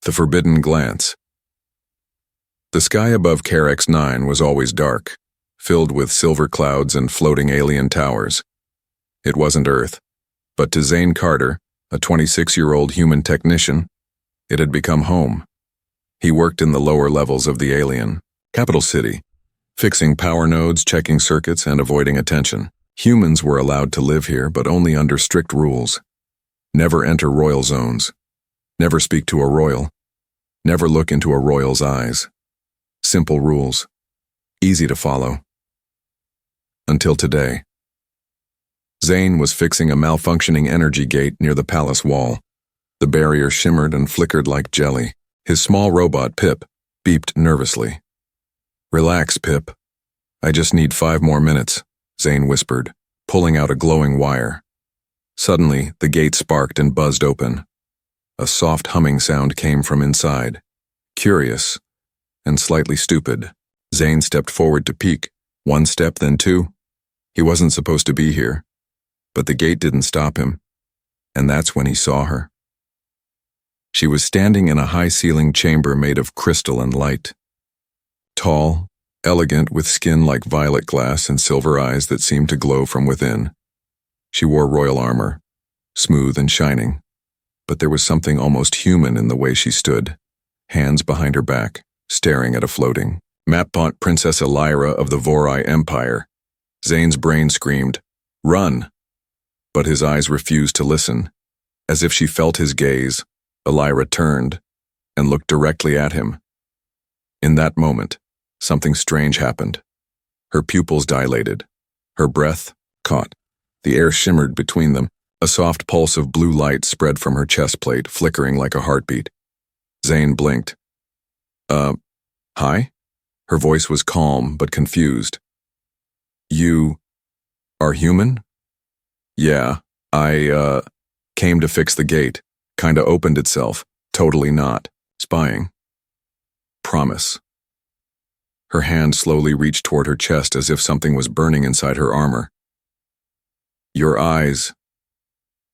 The Forbidden Glance. The sky above Carex-9 was always dark, filled with silver clouds and floating alien towers. It wasn't Earth, but to Zane Carter, a 26-year-old human technician, it had become home. He worked in the lower levels of the alien capital city, fixing power nodes, checking circuits, and avoiding attention. Humans were allowed to live here, but only under strict rules. Never enter royal zones. Never speak to a royal. Never look into a royal's eyes. Simple rules. Easy to follow. Until today. Zane was fixing a malfunctioning energy gate near the palace wall. The barrier shimmered and flickered like jelly. His small robot, Pip, beeped nervously. "Relax, Pip. I just need 5 more minutes," Zane whispered, pulling out a glowing wire. Suddenly, the gate sparked and buzzed open. A soft humming sound came from inside. Curious and slightly stupid, Zane stepped forward to peek. 1 step, then 2. He wasn't supposed to be here, but the gate didn't stop him, and that's when he saw her. She was standing in a high-ceilinged chamber made of crystal and light. Tall, elegant, with skin like violet glass and silver eyes that seemed to glow from within. She wore royal armor, smooth and shining, but there was something almost human in the way she stood, hands behind her back, staring at a floating map-pont Princess Elira of the Vorai Empire. Zane's brain screamed, "Run!" But his eyes refused to listen. As if she felt his gaze, Elira turned and looked directly at him. In that moment, something strange happened. Her pupils dilated. Her breath caught. The air shimmered between them. A soft pulse of blue light spread from her chest plate, flickering like a heartbeat. Zane blinked. Hi?" Her voice was calm but confused. "You are human?" "Yeah, I came to fix the gate. Kinda opened itself. Totally not. Spying." "Promise." Her hand slowly reached toward her chest as if something was burning inside her armor. "Your eyes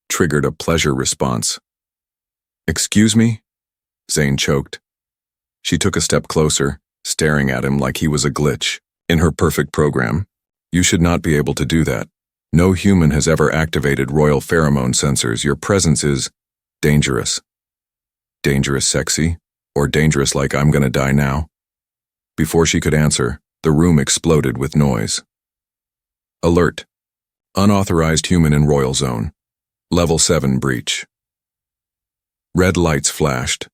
triggered a pleasure response." "Excuse me?" Zane choked. She took a step closer, staring at him like he was a glitch in her perfect program. "You should not be able to do that. No human has ever activated royal pheromone sensors. Your presence is dangerous." "Dangerous sexy? Or dangerous like I'm gonna die now?" Before she could answer, the room exploded with noise. Alert. Unauthorized human in royal zone. Level 7 breach. Red lights flashed.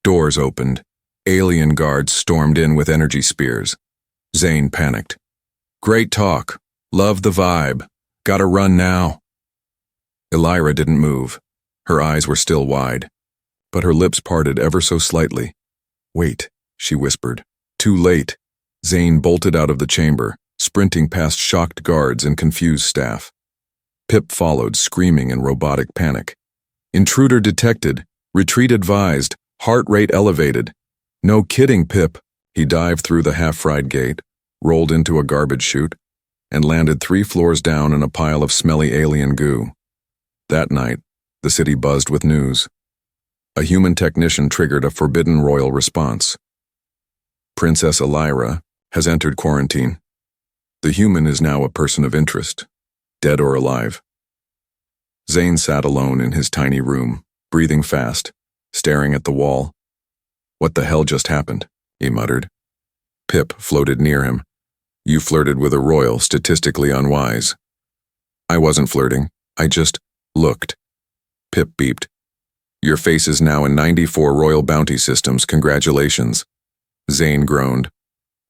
Doors opened. Alien guards stormed in with energy spears. Zane panicked. "Great talk. Love the vibe. Gotta run now." Elira didn't move. Her eyes were still wide, but her lips parted ever so slightly. "Wait," she whispered. Too late. Zane bolted out of the chamber, sprinting past shocked guards and confused staff. Pip followed, screaming in robotic panic. "Intruder detected. Retreat advised. Heart rate elevated." "No kidding, Pip." He dived through the half-fried gate, rolled into a garbage chute, and landed 3 floors down in a pile of smelly alien goo. That night, the city buzzed with news. A human technician triggered a forbidden royal response. Princess Elira has entered quarantine. The human is now a person of interest, dead or alive. Zane sat alone in his tiny room, breathing fast, staring at the wall. "What the hell just happened?" he muttered. Pip floated near him. "You flirted with a royal, statistically unwise." "I wasn't flirting. I just looked." Pip beeped. "Your face is now in 94 royal bounty systems. Congratulations." Zane groaned.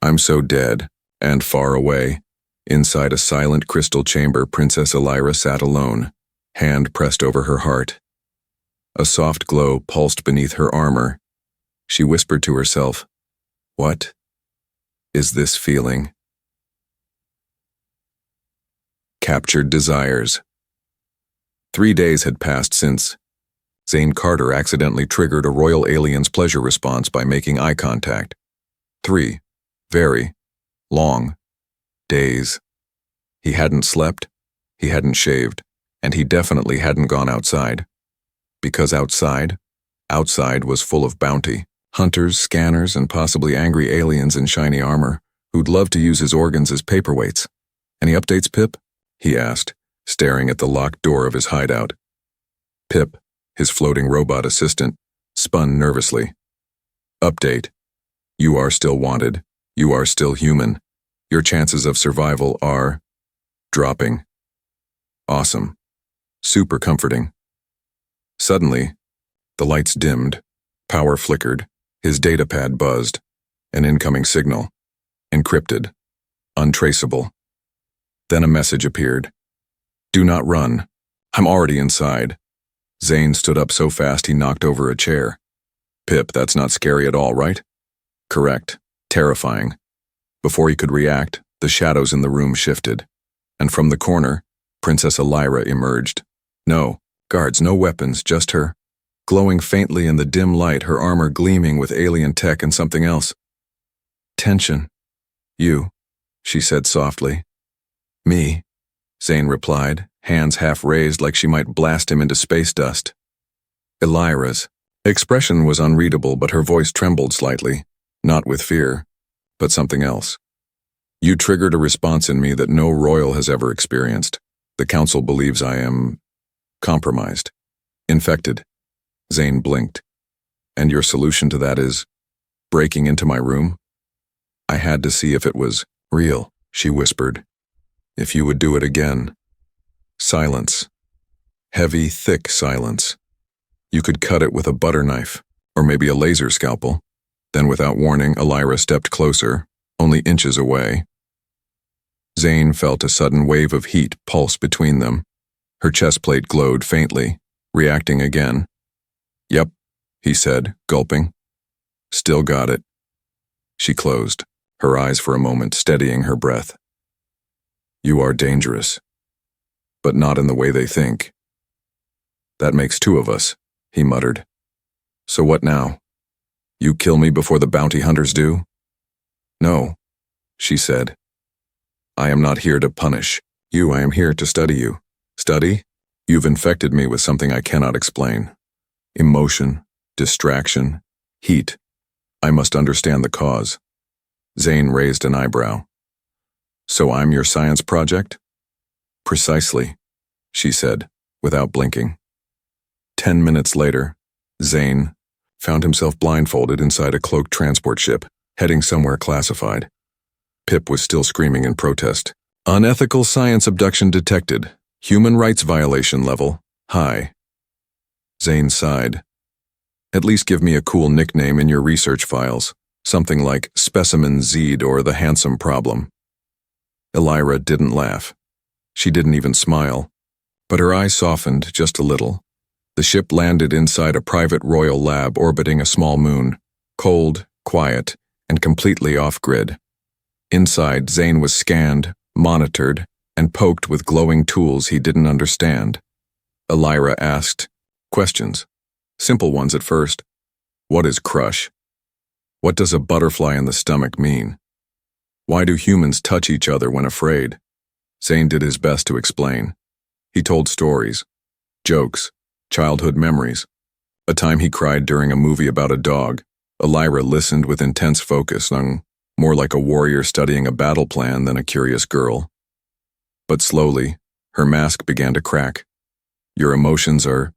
"I'm so dead, and far away." Inside a silent crystal chamber, Princess Elira sat alone, hand pressed over her heart. A soft glow pulsed beneath her armor. She whispered to herself, "What is this feeling?" Captured desires. 3 days had passed since Zane Carter accidentally triggered a royal alien's pleasure response by making eye contact. 3 very long days. He hadn't slept, he hadn't shaved, and he definitely hadn't gone outside. Because outside Outside was full of bounty. Hunters, scanners, and possibly angry aliens in shiny armor who'd love to use his organs as paperweights. "Any updates, Pip?" he asked, staring at the locked door of his hideout. Pip, his floating robot assistant, spun nervously. "Update. You are still wanted. You are still human. Your chances of survival are dropping." Awesome. Super comforting. Suddenly, the lights dimmed, power flickered, his datapad buzzed. An incoming signal. Encrypted. Untraceable. Then a message appeared. "Do not run. I'm already inside." Zane stood up so fast he knocked over a chair. "Pip, that's not scary at all, right?" "Correct. Terrifying." Before he could react, the shadows in the room shifted, and from the corner, Princess Elira emerged. No guards, no weapons, just her. Glowing faintly in the dim light, her armor gleaming with alien tech and something else. "Tension. You," she said softly. "Me," Zane replied, hands half raised like she might blast him into space dust. Elira's expression was unreadable, but her voice trembled slightly, not with fear, but something else. "You triggered a response in me that no royal has ever experienced. The council believes I am compromised. Infected." Zane blinked. "And your solution to that is breaking into my room?" "I had to see if it was real," she whispered. "If you would do it again." Silence. Heavy, thick silence. You could cut it with a butter knife, or maybe a laser scalpel. Then without warning, Elira stepped closer, only inches away. Zane felt a sudden wave of heat pulse between them. Her chest plate glowed faintly, reacting again. "Yep," he said, gulping. "Still got it." She closed, her eyes for a moment steadying her breath. "You are dangerous, but not in the way they think." "That makes two of us," he muttered. "So what now? You kill me before the bounty hunters do?" "No," she said. "I am not here to punish you. I am here to study you." "Study? You've infected me with something I cannot explain. Emotion, distraction, heat. I must understand the cause." Zane raised an eyebrow. "So I'm your science project?" "Precisely," she said, without blinking. 10 minutes later, Zane found himself blindfolded inside a cloaked transport ship, heading somewhere classified. Pip was still screaming in protest. "Unethical science abduction detected. Human rights violation level, high." Zane sighed. "At least give me a cool nickname in your research files. Something like Specimen Zed or the Handsome Problem." Elira didn't laugh. She didn't even smile. But her eyes softened just a little. The ship landed inside a private royal lab orbiting a small moon. Cold, quiet, and completely off-grid. Inside, Zane was scanned, monitored, and poked with glowing tools he didn't understand. Elira asked questions. Simple ones at first. What is crush? What does a butterfly in the stomach mean? Why do humans touch each other when afraid? Zane did his best to explain. He told stories, jokes, childhood memories. A time he cried during a movie about a dog. Elira listened with intense focus, more like a warrior studying a battle plan than a curious girl. But slowly, her mask began to crack. "Your emotions are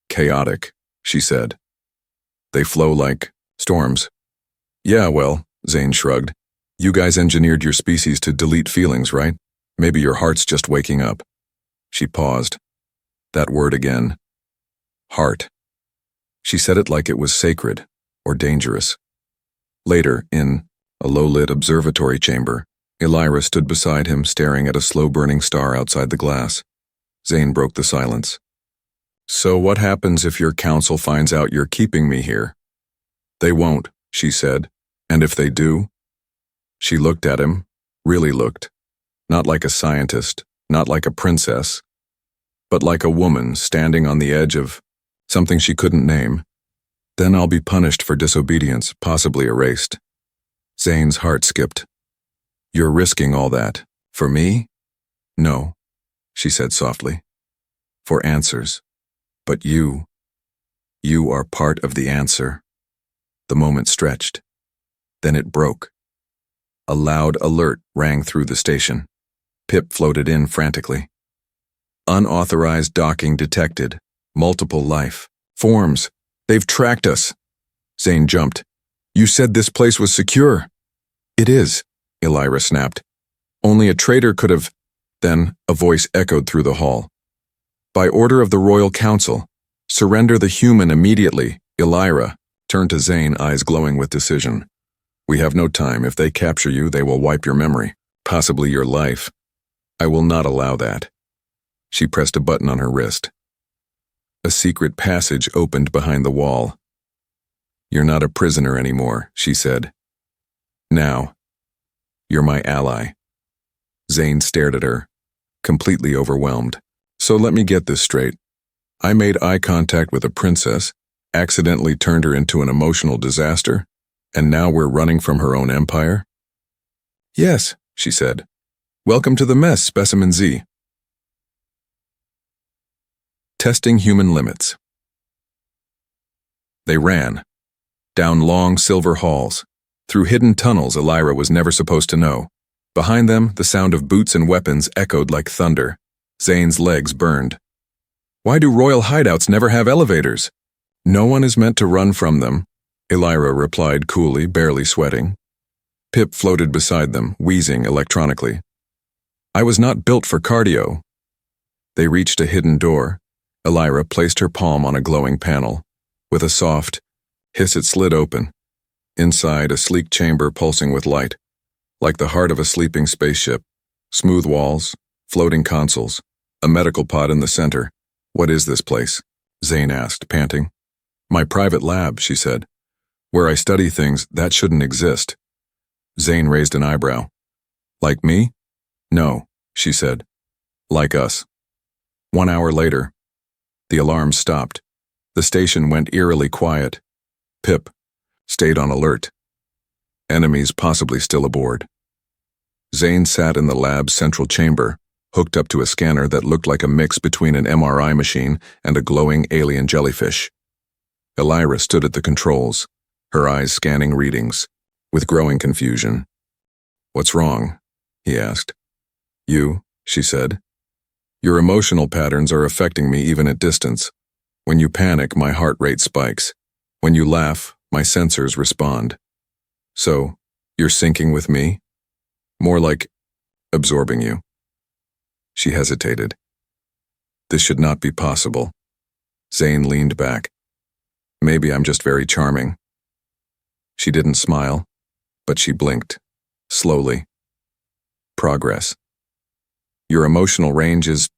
chaotic," she said. "They flow like storms." "Yeah, well," Zane shrugged. "You guys engineered your species to delete feelings, right? Maybe your heart's just waking up." She paused. That word again. Heart. She said it like it was sacred or dangerous. Later, in a low-lit observatory chamber, Elira stood beside him, staring at a slow-burning star outside the glass. Zane broke the silence. "So what happens if your council finds out you're keeping me here?" "They won't," she said. "And if they do?" She looked at him, really looked. Not like a scientist, not like a princess, but like a woman standing on the edge of something she couldn't name. "Then I'll be punished for disobedience, possibly erased." Zane's heart skipped. "You're risking all that. For me?" "No," she said softly. "For answers. But you." You are part of the answer. The moment stretched. Then it broke. A loud alert rang through the station. Pip floated in frantically. Unauthorized docking detected. Multiple life forms. They've tracked us. Zane jumped. You said this place was secure. It is, Elira snapped. Only a traitor could have. Then a voice echoed through the hall. By order of the Royal Council, surrender the human immediately. Elira turned to Zane, eyes glowing with decision. We have no time. If they capture you, they will wipe your memory, possibly your life. I will not allow that. She pressed a button on her wrist. A secret passage opened behind the wall. You're not a prisoner anymore, she said. Now, you're my ally. Zane stared at her, completely overwhelmed. So let me get this straight. I made eye contact with a princess, accidentally turned her into an emotional disaster, and now we're running from her own empire? Yes, she said. Welcome to the mess, Specimen Z. Testing human limits. They ran, down long silver halls, through hidden tunnels Elira was never supposed to know. Behind them, the sound of boots and weapons echoed like thunder. Zane's legs burned. Why do royal hideouts never have elevators? No one is meant to run from them, Elira replied coolly, barely sweating. Pip floated beside them, wheezing electronically. I was not built for cardio. They reached a hidden door. Elira placed her palm on a glowing panel. With a soft hiss, it slid open. Inside, a sleek chamber pulsing with light, like the heart of a sleeping spaceship. Smooth walls, floating consoles, a medical pod in the center. What is this place? Zane asked, panting. My private lab, she said. Where I study things that shouldn't exist. Zane raised an eyebrow. Like me? No, she said. Like us. 1 hour later, the alarm stopped. The station went eerily quiet. Pip stayed on alert. Enemies possibly still aboard. Zane sat in the lab's central chamber, hooked up to a scanner that looked like a mix between an MRI machine and a glowing alien jellyfish. Elira stood at the controls, her eyes scanning readings, with growing confusion. What's wrong? He asked. You, she said. Your emotional patterns are affecting me even at distance. When you panic, my heart rate spikes. When you laugh, my sensors respond. So, you're syncing with me? More like absorbing you. She hesitated. This should not be possible. Zane leaned back. Maybe I'm just very charming. She didn't smile, but she blinked, slowly. Progress. Your emotional range is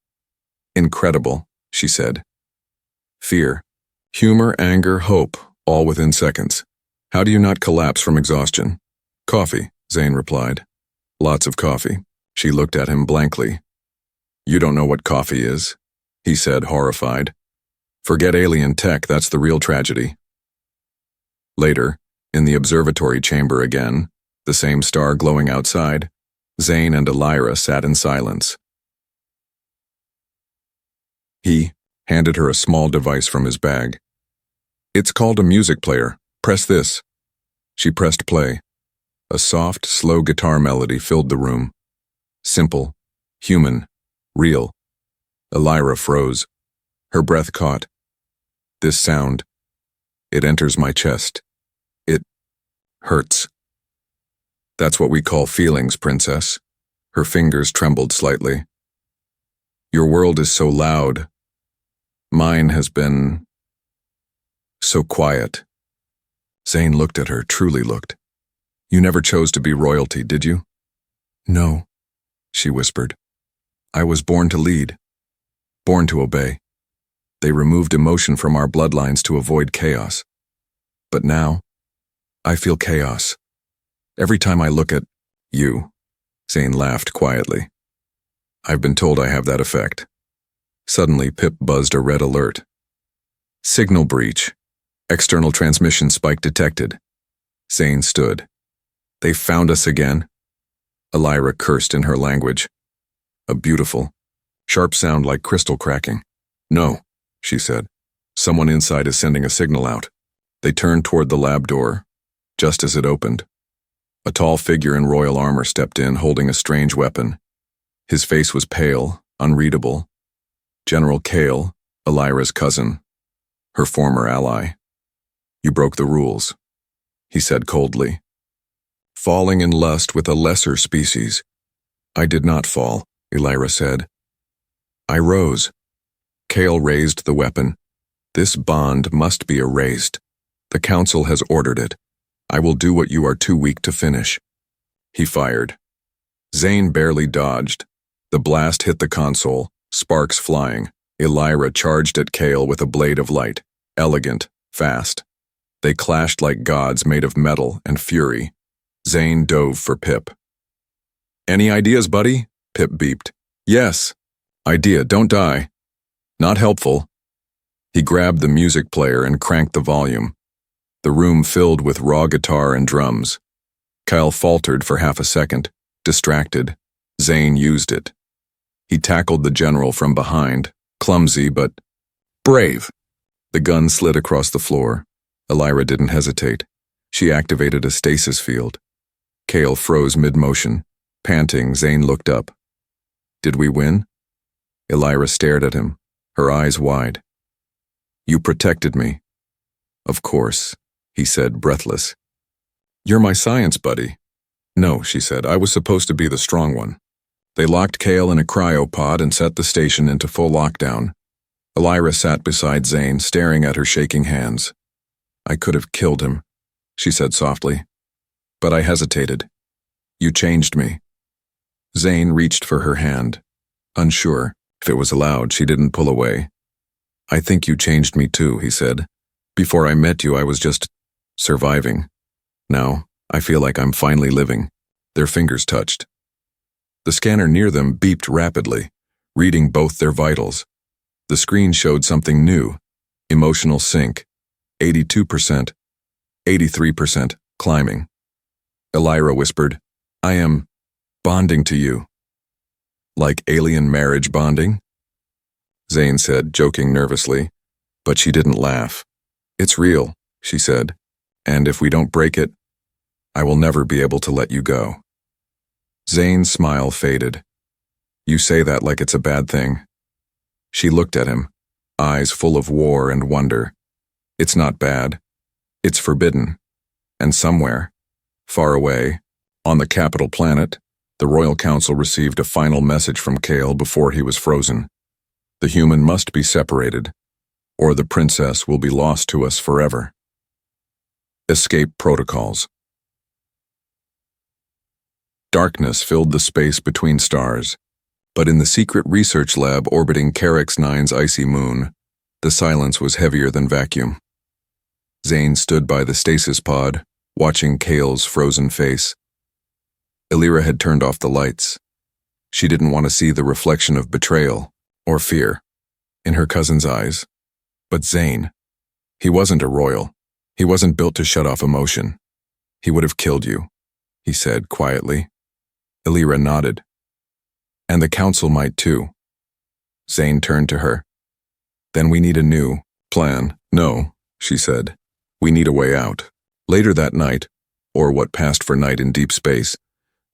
incredible, she said. Fear, humor, anger, hope, all within seconds. How do you not collapse from exhaustion? Coffee, Zane replied. Lots of coffee. She looked at him blankly. You don't know what coffee is, he said, horrified. Forget alien tech, that's the real tragedy. Later, in the observatory chamber again, the same star glowing outside, Zane and Elira sat in silence. He handed her a small device from his bag. It's called a music player. Press this. She pressed play. A soft, slow guitar melody filled the room. Simple, human, real. Elira froze. Her breath caught. This sound. It enters my chest. It hurts. That's what we call feelings, princess. Her fingers trembled slightly. Your world is so loud. Mine has been so quiet. Zane looked at her, truly looked. You never chose to be royalty, did you? No, she whispered. I was born to lead, born to obey. They removed emotion from our bloodlines to avoid chaos. But now, I feel chaos. Every time I look at you, Zane laughed quietly. I've been told I have that effect. Suddenly, Pip buzzed a red alert. Signal breach. External transmission spike detected. Zane stood. They found us again. Elira cursed in her language. A beautiful, sharp sound like crystal cracking. No, she said. Someone inside is sending a signal out. They turned toward the lab door, just as it opened. A tall figure in royal armor stepped in, holding a strange weapon. His face was pale, unreadable. General Kale, Elira's cousin, her former ally. "You broke the rules," he said coldly. "Falling in lust with a lesser species." "I did not fall," Elira said. "I rose." Kale raised the weapon. "This bond must be erased. The council has ordered it. I will do what you are too weak to finish." He fired. Zane barely dodged. The blast hit the console, sparks flying. Elira charged at Kale with a blade of light, elegant, fast. They clashed like gods made of metal and fury. Zane dove for Pip. "Any ideas, buddy?" Pip beeped. "Yes." "Idea, don't die." "Not helpful." He grabbed the music player and cranked the volume. The room filled with raw guitar and drums. Kyle faltered for half a second, distracted. Zane used it. He tackled the general from behind, clumsy but brave. The gun slid across the floor. Elira didn't hesitate. She activated a stasis field. Kale froze mid-motion. Panting, Zane looked up. "Did we win?" Elira stared at him, her eyes wide. "You protected me." "Of course," he said, breathless. "You're my science buddy." "No," she said, "I was supposed to be the strong one." They locked Kale in a cryopod and set the station into full lockdown. Elira sat beside Zane, staring at her shaking hands. "I could have killed him," she said softly. "But I hesitated. You changed me." Zane reached for her hand. Unsure. If it was allowed, she didn't pull away. "I think you changed me too," he said. "Before I met you, I was just surviving. Now, I feel like I'm finally living." Their fingers touched. The scanner near them beeped rapidly, reading both their vitals. The screen showed something new. Emotional sync. 82%. 83%. Climbing. Elira whispered, "I am bonding to you." "Like alien marriage bonding?" Zane said, joking nervously, but she didn't laugh. "It's real," she said, "and if we don't break it, I will never be able to let you go." Zane's smile faded. "You say that like it's a bad thing." She looked at him, eyes full of war and wonder. "It's not bad. It's forbidden. And somewhere, far away, on the capital planet, the Royal Council received a final message from Kale before he was frozen. The human must be separated, or the princess will be lost to us forever. Escape protocols. Darkness filled the space between stars, but in the secret research lab orbiting Carex 9's icy moon, the silence was heavier than vacuum. Zane stood by the stasis pod, watching Kale's frozen face. Elira had turned off the lights. She didn't want to see the reflection of betrayal or fear in her cousin's eyes. But Zane, he wasn't a royal. He wasn't built to shut off emotion. "He would have killed you," he said quietly. Elira nodded. "And the council might too." Zane turned to her. "Then we need a new plan." "No," she said. "We need a way out." Later that night, or what passed for night in deep space,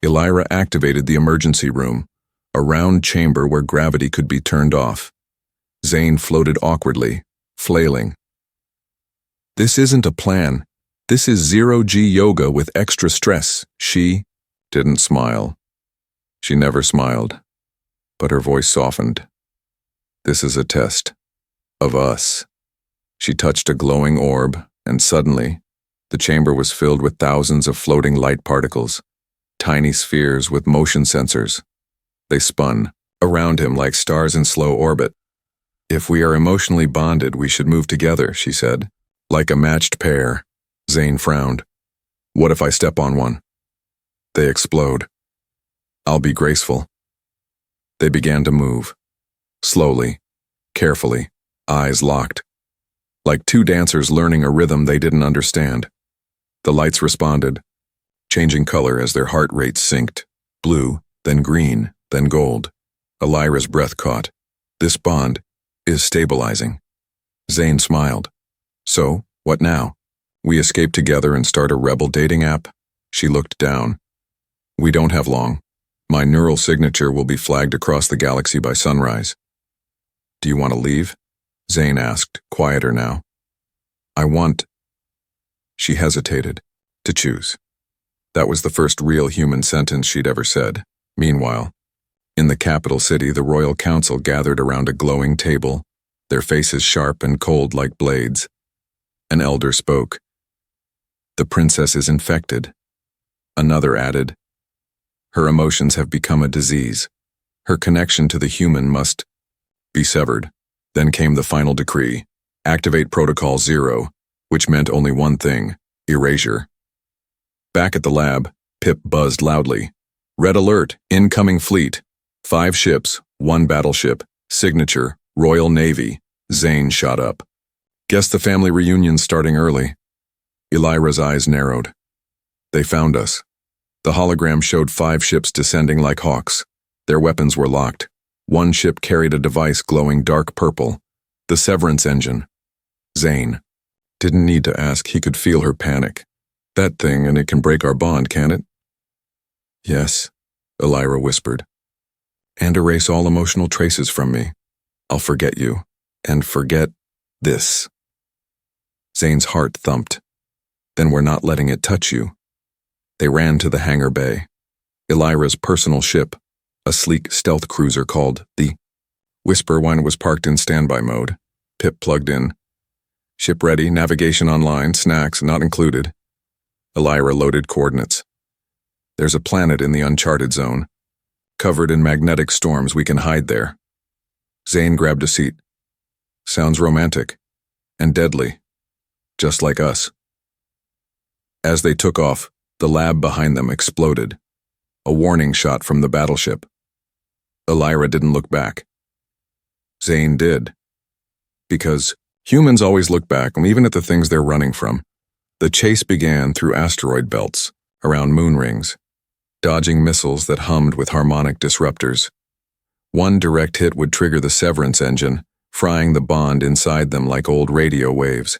Elira activated the emergency room, a round chamber where gravity could be turned off. Zane floated awkwardly, flailing. "This isn't a plan. This is zero-G yoga with extra stress." She didn't smile. She never smiled, but her voice softened. "This is a test. Of us." She touched a glowing orb, and suddenly, the chamber was filled with thousands of floating light particles, tiny spheres with motion sensors. They spun around him like stars in slow orbit. "If we are emotionally bonded, we should move together," she said. "Like a matched pair." Zane frowned. "What if I step on one?" "They explode." "I'll be graceful." They began to move. Slowly, carefully, eyes locked. Like two dancers learning a rhythm they didn't understand. The lights responded, changing color as their heart rates synced. Blue, then green, then gold. Elira's breath caught. "This bond is stabilizing." Zane smiled. So, what now? We escape together and start a rebel dating app? She looked down. We don't have long. My neural signature will be flagged across the galaxy by sunrise. Do you want to leave? Zane asked, quieter now. I want... She hesitated. To choose. That was the first real human sentence she'd ever said. Meanwhile, in the capital city, the royal council gathered around a glowing table, their faces sharp and cold like blades. An elder spoke. The princess is infected. Another added. Her emotions have become a disease. Her connection to the human must be severed. Then came the final decree. Activate Protocol 0, which meant only one thing, erasure. Back at the lab, Pip buzzed loudly. Red alert, incoming fleet. 5 ships, 1 battleship, signature, Royal Navy. Zane shot up. Guess the family reunion's starting early. Elira's eyes narrowed. They found us. The hologram showed 5 ships descending like hawks. Their weapons were locked. One ship carried a device glowing dark purple. The severance engine. Zane didn't need to ask, he could feel her panic. That thing, and it can break our bond, can it? Yes, Elira whispered. And erase all emotional traces from me. I'll forget you, and forget this. Zane's heart thumped. Then we're not letting it touch you. They ran to the hangar bay. Elira's personal ship, a sleek stealth cruiser called the Whisper when it was parked in standby mode. Pip plugged in. Ship ready, navigation online, snacks not included. Elira loaded coordinates. There's a planet in the uncharted zone. Covered in magnetic storms, we can hide there. Zane grabbed a seat. Sounds romantic. And deadly. Just like us. As they took off, the lab behind them exploded. A warning shot from the battleship. Elira didn't look back. Zane did. Because humans always look back, even at the things they're running from. The chase began through asteroid belts, around moon rings, dodging missiles that hummed with harmonic disruptors. One direct hit would trigger the severance engine, frying the bond inside them like old radio waves.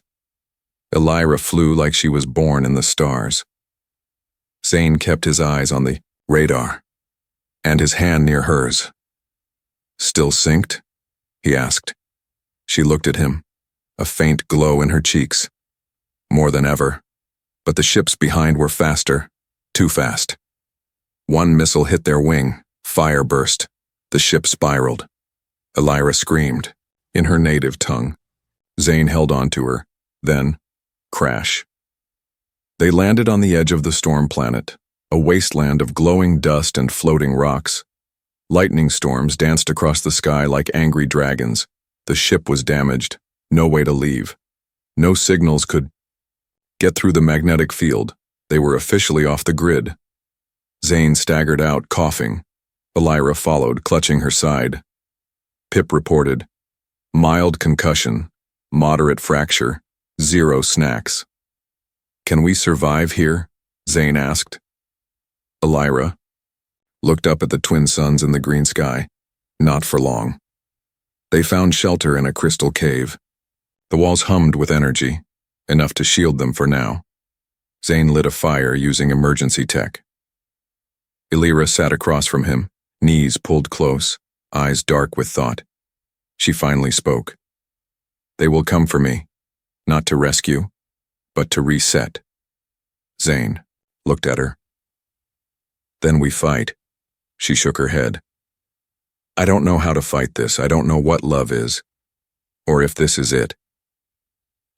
Elira flew like she was born in the stars. Zane kept his eyes on the radar, and his hand near hers. Still synced? He asked. She looked at him, a faint glow in her cheeks. More than ever. But the ships behind were faster, too fast. One missile hit their wing, fire burst. The ship spiraled. Elira screamed, in her native tongue. Zane held on to her, then, crash. They landed on the edge of the storm planet, a wasteland of glowing dust and floating rocks. Lightning storms danced across the sky like angry dragons. The ship was damaged, no way to leave. No signals could get through the magnetic field. They were officially off the grid. Zane staggered out, coughing. Elira followed, clutching her side. Pip reported, mild concussion, moderate fracture, 0 snacks. Can we survive here? Zane asked. Elira looked up at the twin suns in the green sky. Not for long. They found shelter in a crystal cave. The walls hummed with energy, enough to shield them for now. Zane lit a fire using emergency tech. Elira sat across from him, knees pulled close, eyes dark with thought. She finally spoke. They will come for me, not to rescue, but to reset. Zane looked at her. Then we fight. She shook her head. I don't know how to fight this. I don't know what love is, or if this is it.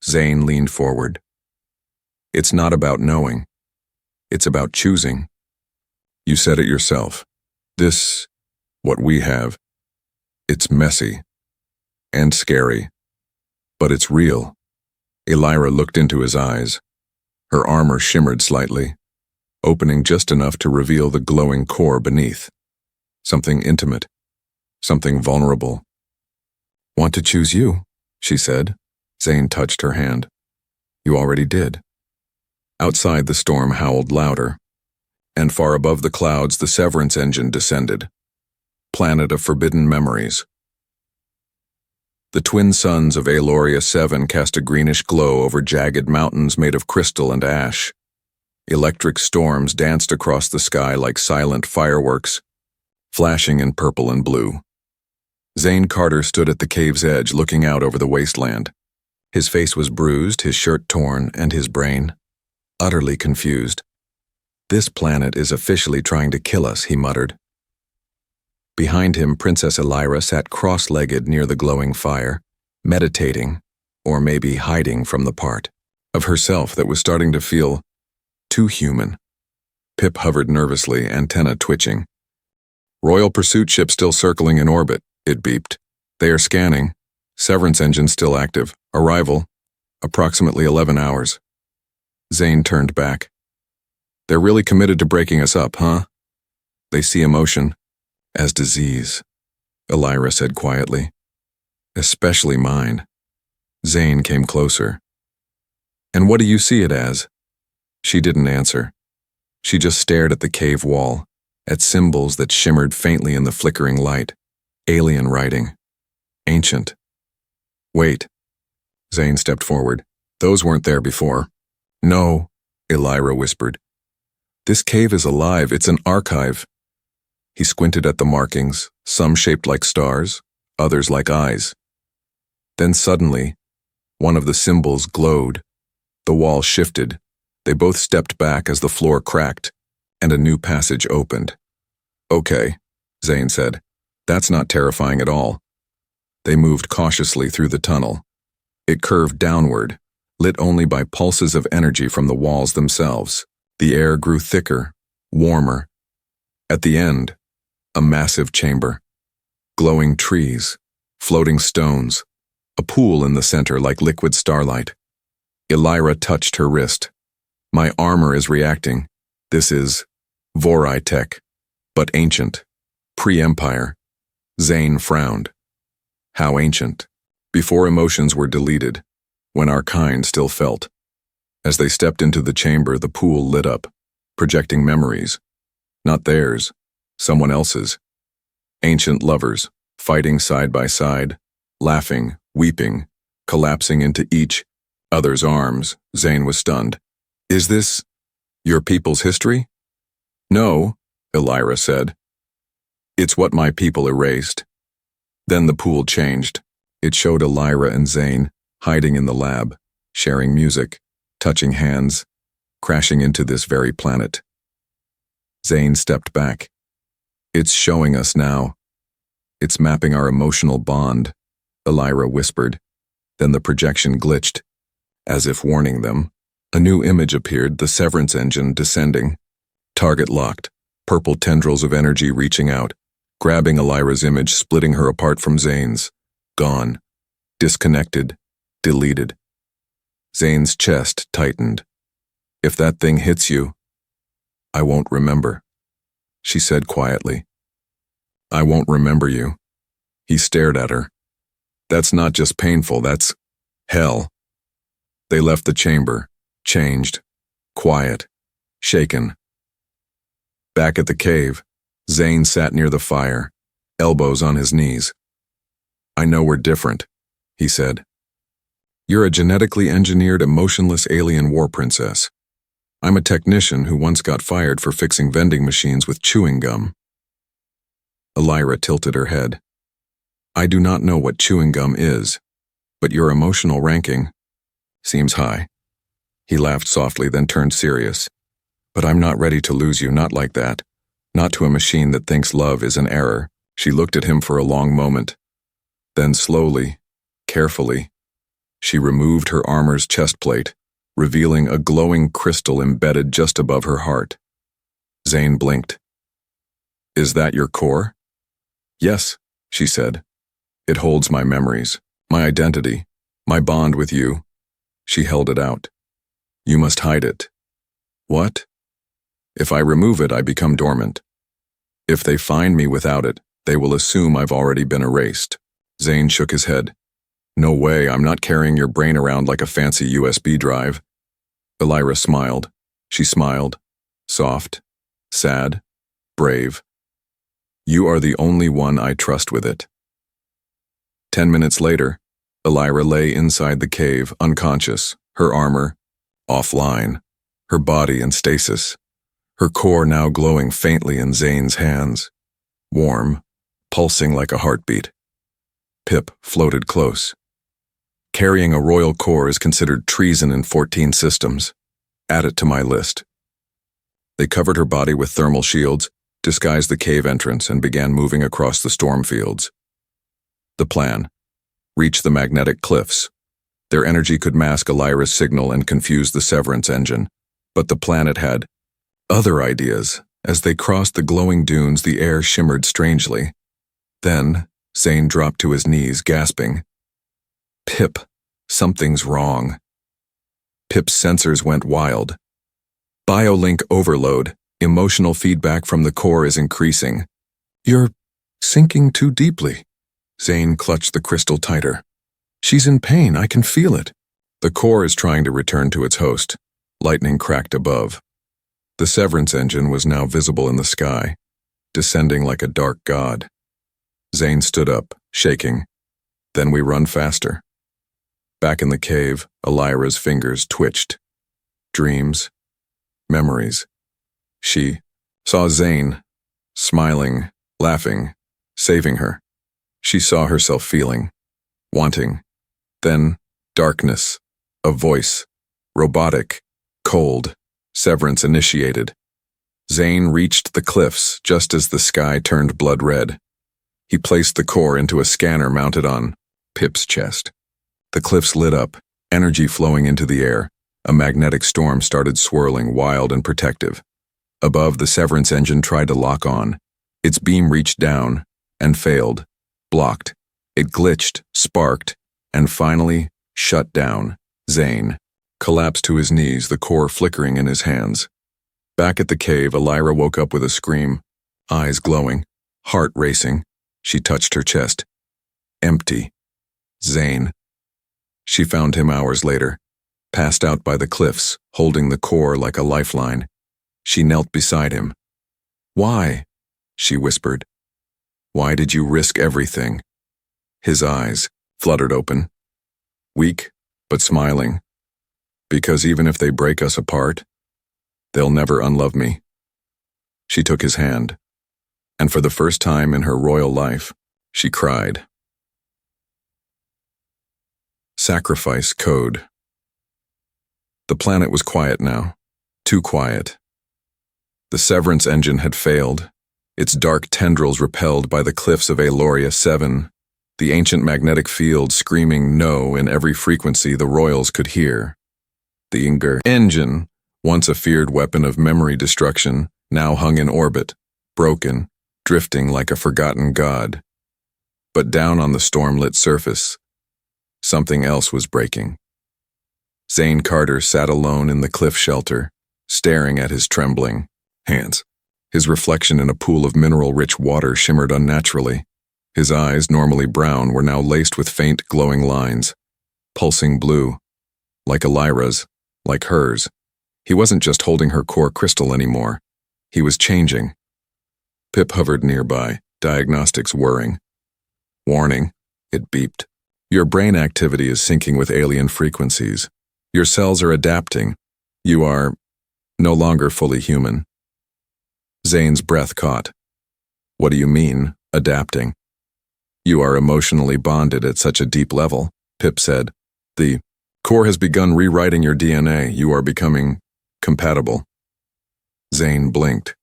Zane leaned forward. It's not about knowing. It's about choosing. You said it yourself. This, what we have, it's messy and scary, but it's real. Elira looked into his eyes. Her armor shimmered slightly, opening just enough to reveal the glowing core beneath. Something intimate, something vulnerable. Want to choose you, she said. Zane touched her hand. You already did. Outside, the storm howled louder, and far above the clouds the severance engine descended. Planet of forbidden memories. The twin suns of Aloria 7 cast a greenish glow over jagged mountains made of crystal and ash. Electric storms danced across the sky like silent fireworks, flashing in purple and blue. Zane Carter stood at the cave's edge looking out over the wasteland. His face was bruised, his shirt torn, and his brain utterly confused. "This planet is officially trying to kill us," he muttered. Behind him, Princess Elira sat cross-legged near the glowing fire, meditating, or maybe hiding from the part of herself that was starting to feel too human. Pip hovered nervously, antenna twitching. "Royal pursuit ship still circling in orbit," it beeped. "They are scanning. Severance engine still active. Arrival, approximately 11 hours. Zane turned back. "They're really committed to breaking us up, huh?" "They see emotion as disease," Elira said quietly. "Especially mine." Zane came closer. "And what do you see it as?" She didn't answer. She just stared at the cave wall, at symbols that shimmered faintly in the flickering light. Alien writing. Ancient. "Wait." Zane stepped forward. "Those weren't there before." "No," Elira whispered. "This cave is alive. It's an archive." He squinted at the markings, some shaped like stars, others like eyes. Then suddenly, one of the symbols glowed. The wall shifted. They both stepped back as the floor cracked, and a new passage opened. "Okay," Zane said. "That's not terrifying at all." They moved cautiously through the tunnel. It curved downward, lit only by pulses of energy from the walls themselves. The air grew thicker, warmer. At the end, a massive chamber. Glowing trees, floating stones, a pool in the center like liquid starlight. Elira touched her wrist. "My armor is reacting. This is Vorai tech, but ancient. Pre-Empire." Zane frowned. How ancient? Before emotions were deleted, when our kind still felt. As they stepped into the chamber, the pool lit up, projecting memories. Not theirs, someone else's. Ancient lovers, fighting side by side, laughing, weeping, collapsing into each other's arms. Zane was stunned. "Is this your people's history?" "No," Elira said. "It's what my people erased." Then the pool changed. It showed Elira and Zane hiding in the lab, sharing music, touching hands, crashing into this very planet. Zane stepped back. "It's showing us now. It's mapping our emotional bond," Elira whispered. Then the projection glitched, as if warning them. A new image appeared, the severance engine descending. Target locked, purple tendrils of energy reaching out, grabbing Elira's image, splitting her apart from Zane's. Gone. Disconnected. Deleted. Zane's chest tightened. "If that thing hits you, I won't remember," she said quietly. "I won't remember you." He stared at her. "That's not just painful, that's hell." They left the chamber, changed, quiet, shaken. Back at the cave, Zane sat near the fire, elbows on his knees. "I know we're different," he said. "You're a genetically engineered, emotionless alien war princess. I'm a technician who once got fired for fixing vending machines with chewing gum." Elira tilted her head. "I do not know what chewing gum is, but your emotional ranking seems high." He laughed softly, then turned serious. "But I'm not ready to lose you, not like that. Not to a machine that thinks love is an error." She looked at him for a long moment. Then slowly, carefully, she removed her armor's chest plate, revealing a glowing crystal embedded just above her heart. Zane blinked. "Is that your core?" "Yes," she said. "It holds my memories, my identity, my bond with you." She held it out. "You must hide it." "What?" "If I remove it, I become dormant. If they find me without it, they will assume I've already been erased." Zane shook his head. "No way, I'm not carrying your brain around like a fancy USB drive." Elira smiled. She smiled. Soft, sad, brave. "You are the only one I trust with it." 10 minutes later, Elira lay inside the cave, unconscious, her armor offline, her body in stasis, her core now glowing faintly in Zane's hands, warm, pulsing like a heartbeat. Pip floated close. Carrying a royal core is considered treason in 14 systems. Add it to my list. They covered her body with thermal shields, disguised the cave entrance, and began moving across the storm fields. The plan: reach the magnetic cliffs. Their energy could mask Elira's signal and confuse the severance engine, but the planet had other ideas. As they crossed the glowing dunes, the air shimmered strangely. Then, Zane dropped to his knees, gasping. Pip, something's wrong. Pip's sensors went wild. Biolink overload. Emotional feedback from the core is increasing. You're sinking too deeply. Zane clutched the crystal tighter. She's in pain, I can feel it. The core is trying to return to its host. Lightning cracked above. The severance engine was now visible in the sky, descending like a dark god. Zane stood up, shaking. Then we run faster. Back in the cave, Elira's fingers twitched. Dreams. Memories. She saw Zane, smiling, laughing, saving her. She saw herself feeling, wanting. Then, darkness, a voice, robotic, cold, severance initiated. Zane reached the cliffs just as the sky turned blood red. He placed the core into a scanner mounted on Pip's chest. The cliffs lit up, energy flowing into the air. A magnetic storm started swirling, wild and protective. Above, the severance engine tried to lock on. Its beam reached down and failed, blocked. It glitched, sparked, and finally shut down. Zane collapsed to his knees, the core flickering in his hands. Back at the cave, Elira woke up with a scream, eyes glowing, heart racing. She touched her chest. Empty. Zane. She found him hours later, passed out by the cliffs, holding the core like a lifeline. She knelt beside him. Why? She whispered. Why did you risk everything? His eyes fluttered open, weak but smiling. Because even if they break us apart, they'll never unlove me. She took his hand, and for the first time in her royal life, she cried. Sacrifice code. The planet was quiet now, too quiet. The severance engine had failed, its dark tendrils repelled by the cliffs of Aloria 7, the ancient magnetic field screaming no in every frequency the royals could hear. The engine, once a feared weapon of memory destruction, now hung in orbit, broken, drifting like a forgotten god. But down on the storm-lit surface, something else was breaking. Zane Carter sat alone in the cliff shelter, staring at his trembling hands. His reflection in a pool of mineral-rich water shimmered unnaturally. His eyes, normally brown, were now laced with faint, glowing lines, pulsing blue, like Elira's, like hers. He wasn't just holding her core crystal anymore. He was changing. Pip hovered nearby, diagnostics whirring. Warning, it beeped. Your brain activity is syncing with alien frequencies. Your cells are adapting. You are no longer fully human. Zane's breath caught. What do you mean, adapting? You are emotionally bonded at such a deep level, Pip said. The core has begun rewriting your DNA. You are becoming compatible. Zane blinked.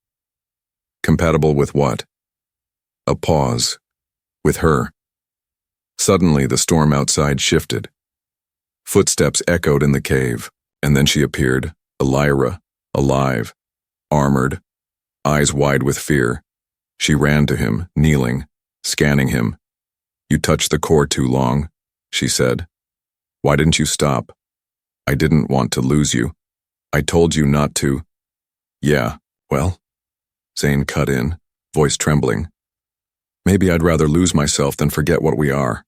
Compatible with what? A pause. With her. Suddenly, the storm outside shifted. Footsteps echoed in the cave, and then she appeared, Elira, alive, armored, eyes wide with fear. She ran to him, kneeling, scanning him. You touched the core too long, she said. Why didn't you stop? I didn't want to lose you. I told you not to. Yeah, well, Zane cut in, voice trembling. Maybe I'd rather lose myself than forget what we are.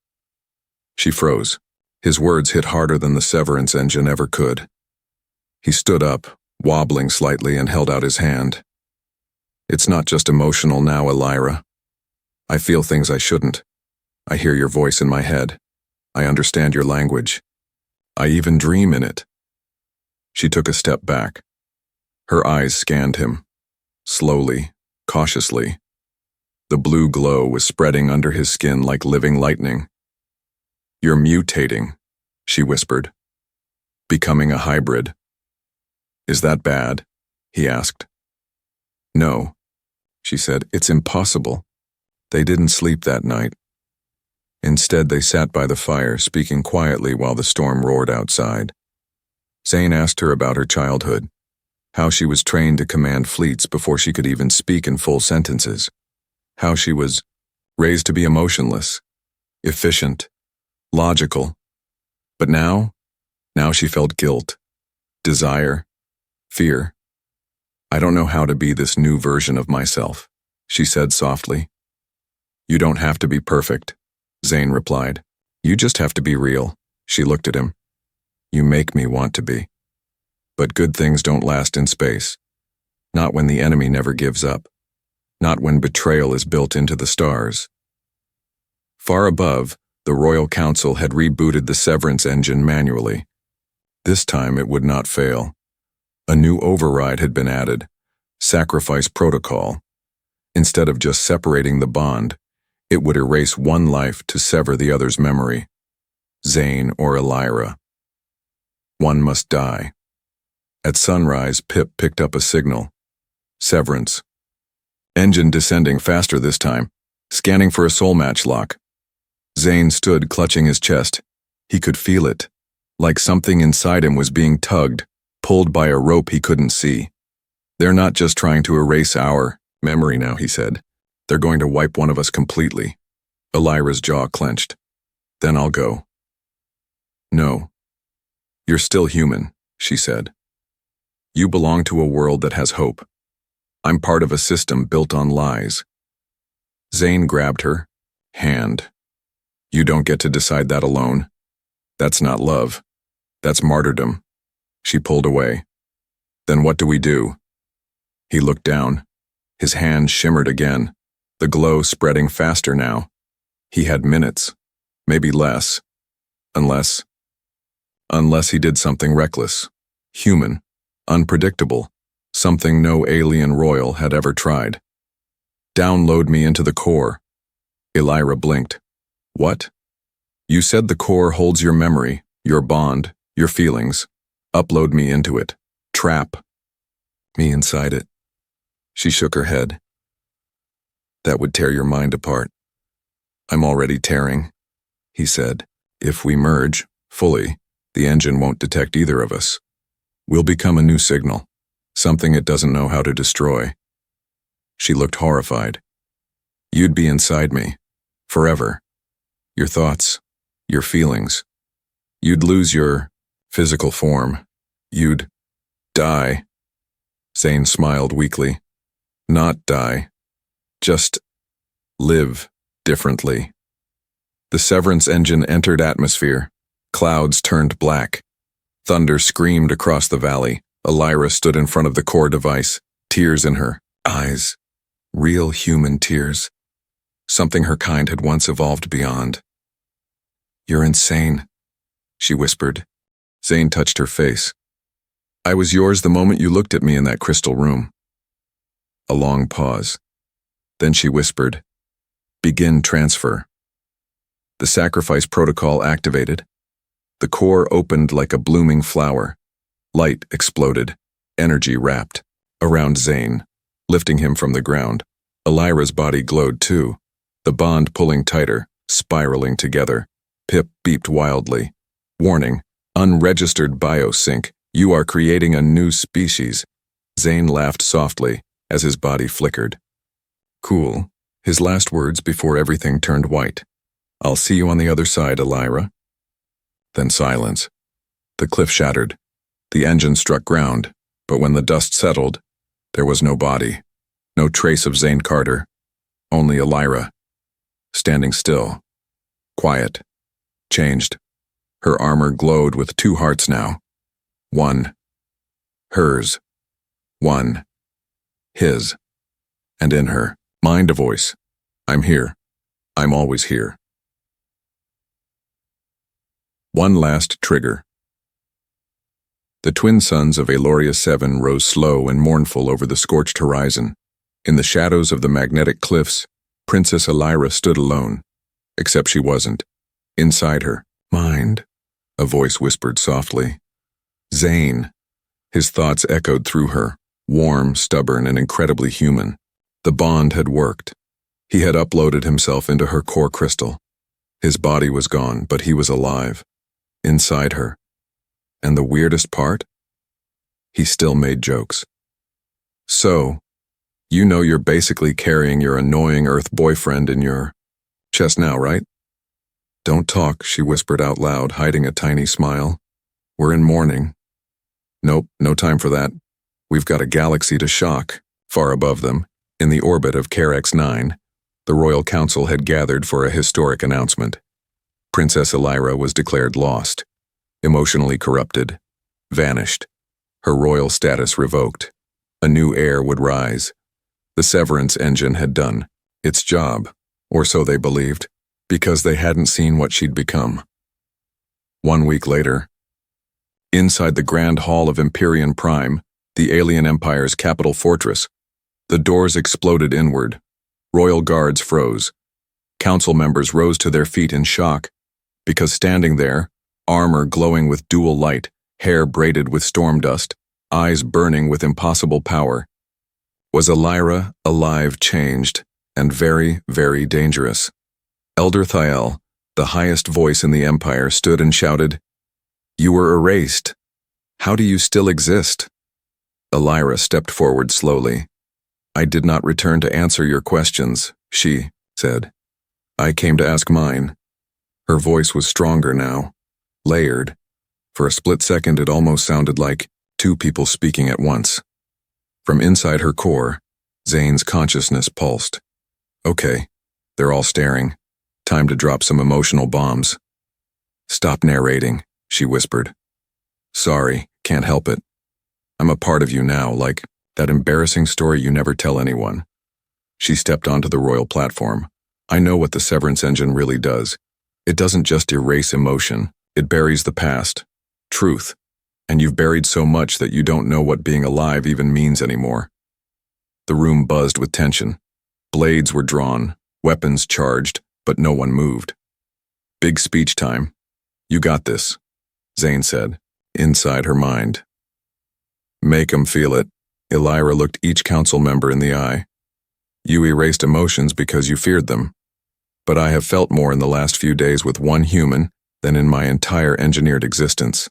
She froze. His words hit harder than the severance engine ever could. He stood up, wobbling slightly, and held out his hand. It's not just emotional now, Elira. I feel things I shouldn't. I hear your voice in my head. I understand your language. I even dream in it. She took a step back. Her eyes scanned him. Slowly, cautiously. The blue glow was spreading under his skin like living lightning. You're mutating, she whispered. Becoming a hybrid. Is that bad? He asked. No, she said. It's impossible. They didn't sleep that night. Instead, they sat by the fire, speaking quietly while the storm roared outside. Zane asked her about her childhood, how she was trained to command fleets before she could even speak in full sentences, how she was raised to be emotionless, efficient, logical. But now she felt guilt, desire, fear. I don't know how to be this new version of myself, she said softly. You don't have to be perfect, Zane replied. You just have to be real. She looked at him. You make me want to be. But good things don't last in space. Not when the enemy never gives up. Not when betrayal is built into the stars. Far above, the Royal Council had rebooted the severance engine manually. This time it would not fail. A new override had been added, sacrifice protocol. Instead of just separating the bond, it would erase one life to sever the other's memory. Zane or Elira. One must die. At sunrise, Pip picked up a signal. Severance. Engine descending faster this time, scanning for a soul match lock. Zane stood clutching his chest. He could feel it, like something inside him was being tugged, pulled by a rope he couldn't see. They're not just trying to erase our memory now, he said. They're going to wipe one of us completely. Elira's jaw clenched. Then I'll go. No. You're still human, she said. You belong to a world that has hope. I'm part of a system built on lies. Zane grabbed her hand. You don't get to decide that alone. That's not love. That's martyrdom. She pulled away. Then what do we do? He looked down. His hand shimmered again, the glow spreading faster now. He had minutes, maybe less. Unless he did something reckless, human, unpredictable, something no alien royal had ever tried. Download me into the core. Elira blinked. What? You said the core holds your memory, your bond, your feelings. Upload me into it. Trap me inside it. She shook her head. That would tear your mind apart. I'm already tearing, he said. If we merge, fully, the engine won't detect either of us. We'll become a new signal, something it doesn't know how to destroy. She looked horrified. You'd be inside me, forever. Your thoughts, your feelings. You'd lose your physical form. You'd die. Zane smiled weakly. Not die. Just live differently. The severance engine entered atmosphere. Clouds turned black. Thunder screamed across the valley. Elira stood in front of the core device, tears in her eyes. Real human tears. Something her kind had once evolved beyond. You're insane, she whispered. Zane touched her face. I was yours the moment you looked at me in that crystal room. A long pause. Then she whispered, Begin transfer. The sacrifice protocol activated. The core opened like a blooming flower. Light exploded, energy wrapped around Zane, lifting him from the ground. Elira's body glowed too, the bond pulling tighter, spiraling together. Pip beeped wildly. Warning, unregistered biosync. You are creating a new species. Zane laughed softly as his body flickered. Cool. His last words before everything turned white. I'll see you on the other side, Elira. Then silence. The cliff shattered. The engine struck ground, but when the dust settled, there was no body, no trace of Zane Carter, only Elira, standing still, quiet, changed. Her armor glowed with two hearts now. One, hers. One, his. And in her, mind a voice. I'm here. I'm always here. One last trigger. The twin suns of Aloria 7 rose slow and mournful over the scorched horizon. In the shadows of the magnetic cliffs, Princess Elira stood alone. Except she wasn't. Inside her mind, a voice whispered softly. Zane. His thoughts echoed through her, warm, stubborn, and incredibly human. The bond had worked. He had uploaded himself into her core crystal. His body was gone, but he was alive. Inside her. And the weirdest part? He still made jokes. So, you know you're basically carrying your annoying Earth boyfriend in your chest now, right? Don't talk, she whispered out loud, hiding a tiny smile. We're in mourning. Nope, no time for that. We've got a galaxy to shock. Far above them, in the orbit of Carex 9, the Royal Council had gathered for a historic announcement. Princess Elira was declared lost, emotionally corrupted, vanished, her royal status revoked. A new heir would rise. The severance engine had done its job, or so they believed, because they hadn't seen what she'd become. 1 week later, inside the Grand Hall of Empyrean Prime, the alien empire's capital fortress, the doors exploded inward. Royal guards froze. Council members rose to their feet in shock, because standing there, armor glowing with dual light, hair braided with storm dust, eyes burning with impossible power, was Elira, alive, changed, and very, very dangerous. Elder Thiel, the highest voice in the Empire, stood and shouted, "You were erased. How do you still exist?" Elira stepped forward slowly. "I did not return to answer your questions," she said. "I came to ask mine." Her voice was stronger now, layered. For a split second it almost sounded like two people speaking at once. From inside her core, Zane's consciousness pulsed. Okay, they're all staring. Time to drop some emotional bombs. "Stop narrating," she whispered. "Sorry, can't help it. I'm a part of you now, like that embarrassing story you never tell anyone." She stepped onto the royal platform. "I know what the severance engine really does. It doesn't just erase emotion, it buries the past, truth, and you've buried so much that you don't know what being alive even means anymore." The room buzzed with tension. Blades were drawn, weapons charged, but no one moved. "Big speech time. You got this," Zane said, inside her mind. "Make 'em feel it." Elira looked each council member in the eye. "You erased emotions because you feared them. But I have felt more in the last few days with one human than in my entire engineered existence."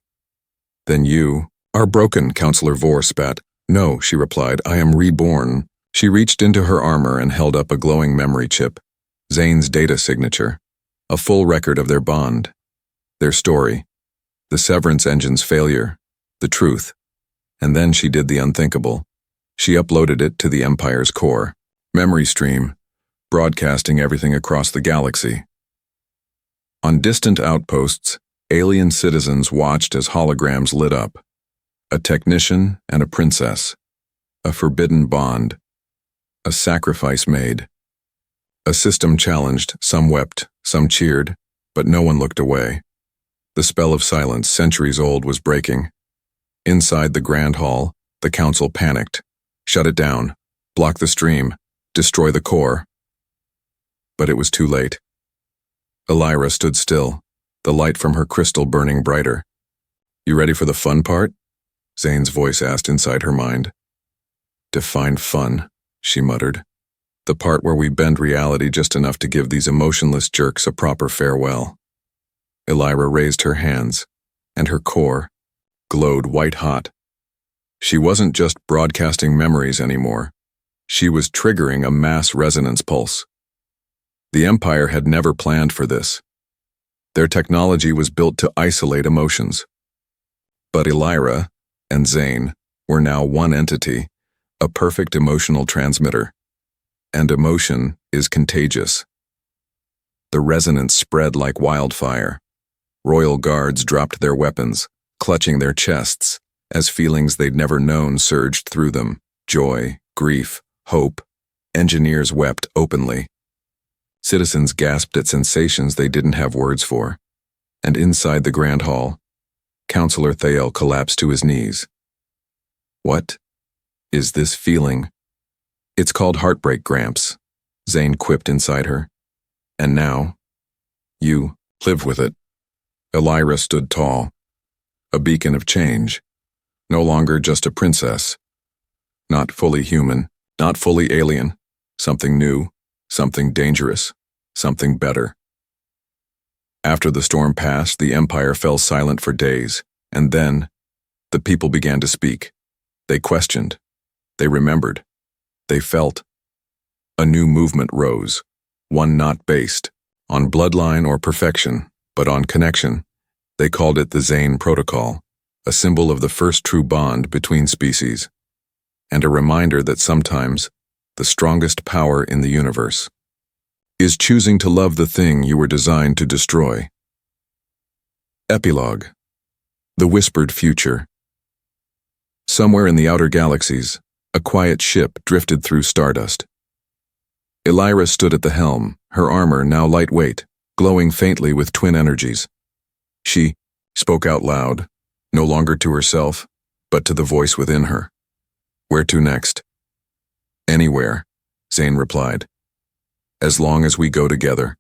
"Then you are broken," Counselor Vore spat. "No," she replied, "I am reborn." She reached into her armor and held up a glowing memory chip. Zane's data signature. A full record of their bond. Their story. The severance engine's failure. The truth. And then she did the unthinkable. She uploaded it to the Empire's core. Memory stream. Broadcasting everything across the galaxy. On distant outposts, alien citizens watched as holograms lit up. A technician and a princess. A forbidden bond. A sacrifice made. A system challenged, some wept, some cheered, but no one looked away. The spell of silence, centuries old, was breaking. Inside the Grand Hall, the Council panicked. Shut it down. Block the stream. Destroy the core. But it was too late. Elira stood still, the light from her crystal burning brighter. "You ready for the fun part?" Zane's voice asked inside her mind. "Define fun," she muttered. "The part where we bend reality just enough to give these emotionless jerks a proper farewell." Elira raised her hands, and her core glowed white-hot. She wasn't just broadcasting memories anymore. She was triggering a mass resonance pulse. The Empire had never planned for this. Their technology was built to isolate emotions. But Elira and Zane were now one entity, a perfect emotional transmitter. And emotion is contagious. The resonance spread like wildfire. Royal guards dropped their weapons, clutching their chests, as feelings they'd never known surged through them. Joy, grief, hope. Engineers wept openly. Citizens gasped at sensations they didn't have words for. and inside the grand hall, Counselor Thael collapsed to his knees. What is this feeling? It's called heartbreak, Gramps, Zane quipped inside her. And now, you live with it. Elira stood tall, a beacon of change, no longer just a princess. Not fully human, not fully alien, something new, something dangerous, something better. After the storm passed, the Empire fell silent for days, and then, the people began to speak. They questioned. They remembered. They felt. A new movement rose, one not based on bloodline or perfection, but on connection. They called it the Zane Protocol, a symbol of the first true bond between species, and a reminder that sometimes the strongest power in the universe is choosing to love the thing you were designed to destroy. Epilogue. The Whispered Future. Somewhere in the outer galaxies, a quiet ship drifted through stardust. Elira stood at the helm, her armor now lightweight, glowing faintly with twin energies. She spoke out loud, no longer to herself, but to the voice within her. Where to next? Anywhere, Zane replied. As long as we go together.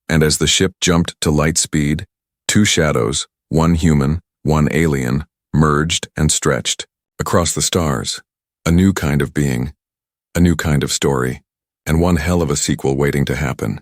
And as the ship jumped to light speed, two shadows, one human, one alien, merged and stretched across the stars. A new kind of being, a new kind of story, and one hell of a sequel waiting to happen.